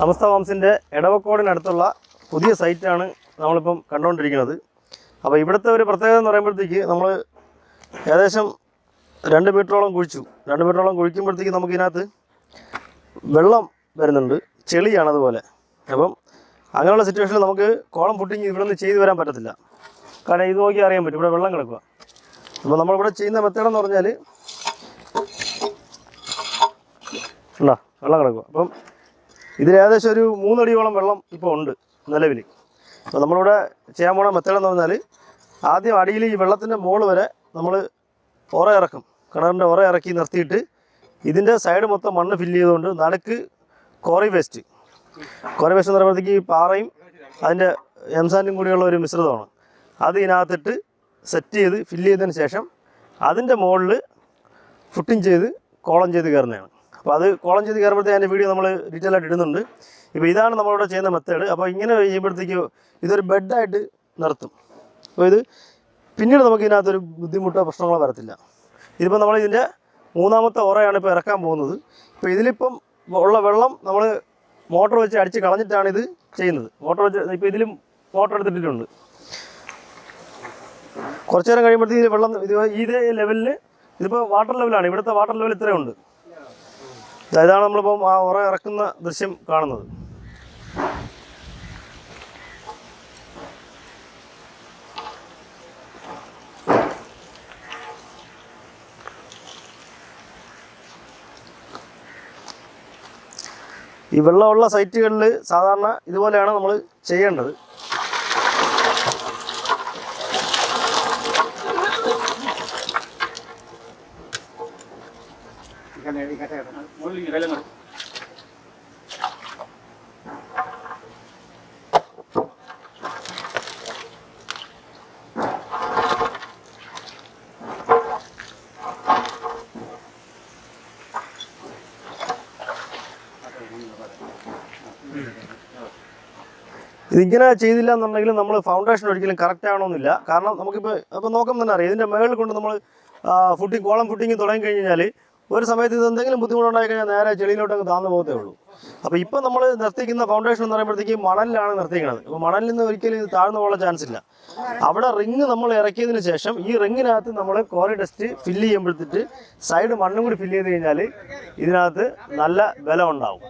സമസ്ത ഹോംസിൻ്റെ എടവക്കോടിനടുത്തുള്ള പുതിയ സൈറ്റാണ് നമ്മളിപ്പം കണ്ടുകൊണ്ടിരിക്കുന്നത്. അപ്പോൾ ഇവിടുത്തെ ഒരു പ്രത്യേകത എന്ന് പറയുമ്പോഴത്തേക്ക് നമ്മൾ ഏകദേശം 2 മീറ്ററോളം കുഴിച്ചു. 2 മീറ്ററോളം കുഴിക്കുമ്പോഴത്തേക്ക് നമുക്കിതിനകത്ത് വെള്ളം വരുന്നുണ്ട്, ചെളിയാണ് അതുപോലെ. അപ്പം അങ്ങനെയുള്ള സിറ്റുവേഷനിൽ നമുക്ക് കോളം ഫുട്ടിങ് ഇവിടെ നിന്ന് ചെയ്തു വരാൻ പറ്റത്തില്ല. കാരണം ഇത് നോക്കി അറിയാൻ പറ്റും, ഇവിടെ വെള്ളം കിടക്കുക. അപ്പോൾ നമ്മളിവിടെ ചെയ്യുന്ന മെത്തേഡെന്ന് പറഞ്ഞാൽ ഉണ്ടോ വെള്ളം കിടക്കുക. അപ്പം ഇതിൽ ഏകദേശം ഒരു 3 അടിയോളം വെള്ളം ഇപ്പോൾ ഉണ്ട് നിലവിൽ. അപ്പോൾ നമ്മളിവിടെ ചെയ്യാൻ പോകുന്ന മെത്തേഡെന്ന് പറഞ്ഞാൽ ആദ്യം അടിയിൽ ഈ വെള്ളത്തിൻ്റെ മുകളിൽ വരെ നമ്മൾ ഉറ ഇറക്കും, കിണറിൻ്റെ ഉറ ഇറക്കി നിർത്തിയിട്ട് ഇതിൻ്റെ സൈഡ് മൊത്തം മണ്ണ് ഫില്ല് ചെയ്തുകൊണ്ട് നടുക്ക് കോറി വേസ്റ്റ് എന്ന് പറയുമ്പോഴത്തേക്ക് പാറയും അതിൻ്റെ എംസാൻഡും കൂടിയുള്ള ഒരു മിശ്രിതമാണ്. അത് ഇതിനകത്തിട്ട് സെറ്റ് ചെയ്ത് ഫില്ല് ചെയ്തതിന് ശേഷം അതിൻ്റെ മുകളിൽ ഫുട്ടിങ് ചെയ്ത് കോളം ചെയ്ത് കയറുന്നതാണ്. അപ്പോൾ അത് കോളം ചെയ്ത് കയറുമ്പോഴത്തേക്ക് അതിൻ്റെ വീഡിയോ നമ്മൾ ഡീറ്റെയിൽ ആയിട്ട് ഇടുന്നുണ്ട്. ഇപ്പോൾ ഇതാണ് നമ്മളിവിടെ ചെയ്യുന്ന മെത്തേഡ്. അപ്പോൾ ഇങ്ങനെ ചെയ്യുമ്പോഴത്തേക്ക് ഇതൊരു ബെഡായിട്ട് നിർത്തും. അപ്പോൾ ഇത് പിന്നീട് നമുക്ക് ഇതിനകത്തൊരു ബുദ്ധിമുട്ടോ പ്രശ്നങ്ങളോ വരത്തില്ല. ഇതിപ്പോൾ നമ്മൾ ഇതിൻ്റെ 3ാമത്തെ ഉറയാണ് ഇപ്പോൾ ഇറക്കാൻ പോകുന്നത്. ഇപ്പോൾ ഇതിലിപ്പം ഉള്ള വെള്ളം നമ്മൾ മോട്ടർ വെച്ച് അടിച്ച് കളഞ്ഞിട്ടാണ് ഇത് ചെയ്യുന്നത്. മോട്ടർ വെച്ച് ഇപ്പോൾ ഇതിലും മോട്ടർ എടുത്തിട്ടുണ്ട്. കുറച്ച് നേരം കഴിയുമ്പോഴത്തേക്ക് വെള്ളം ഇതേ ലെവലിൽ ഇതിപ്പോൾ വാട്ടർ ലെവലാണ്. ഇവിടുത്തെ വാട്ടർ ലെവൽ ഇത്രയുണ്ട്. ഇതാണ് നമ്മളിപ്പം ആ ഉറ ഇറക്കുന്ന ദൃശ്യം കാണുന്നത്. ഈ വെള്ളമുള്ള സൈറ്റുകളിൽ സാധാരണ ഇതുപോലെയാണ് നമ്മൾ ചെയ്യേണ്ടത്. ഇതിങ്ങനെ ചെയ്തില്ല എന്നുണ്ടെങ്കിൽ നമ്മൾ ഫൗണ്ടേഷൻ ഒരിക്കലും കറക്റ്റ് ആകണമെന്നില്ല. കാരണം നമുക്കിപ്പോൾ നോക്കാൻ തന്നെ അറിയാം, ഇതിൻ്റെ മുകളിൽ കൊണ്ട് നമ്മൾ കോളം ഫുട്ടിങ് തുടങ്ങി കഴിഞ്ഞാൽ ഒരു സമയത്ത് ഇത് എന്തെങ്കിലും ബുദ്ധിമുട്ടുണ്ടായി കഴിഞ്ഞാൽ നേരെ ചെളിയിലോട്ടങ്ങ് താഴ്ന്നു പോകത്തേ ഉള്ളൂ. അപ്പോൾ ഇപ്പോൾ നമ്മൾ നിർത്തിക്കുന്ന ഫൗണ്ടേഷൻ എന്ന് പറയുമ്പോഴത്തേക്ക് മണലിലാണ് നിർത്തിക്കുന്നത്. അപ്പോൾ മണലിൽ നിന്ന് ഒരിക്കലും ഇത് താഴ്ന്നു പോകാൻ ചാൻസ് ഇല്ല. അവിടെ റിങ് നമ്മൾ ഇറക്കിയതിന് ശേഷം ഈ റിങ്ങിനകത്ത് നമ്മൾ കോറി ടെസ്റ്റ് ഫില്ല് ചെയ്യുമ്പോഴത്തേക്ക് സൈഡ് മണ്ണും കൂടി ഫില്ല് ചെയ്ത് കഴിഞ്ഞാൽ ഇതിനകത്ത് നല്ല ബലം ഉണ്ടാവും.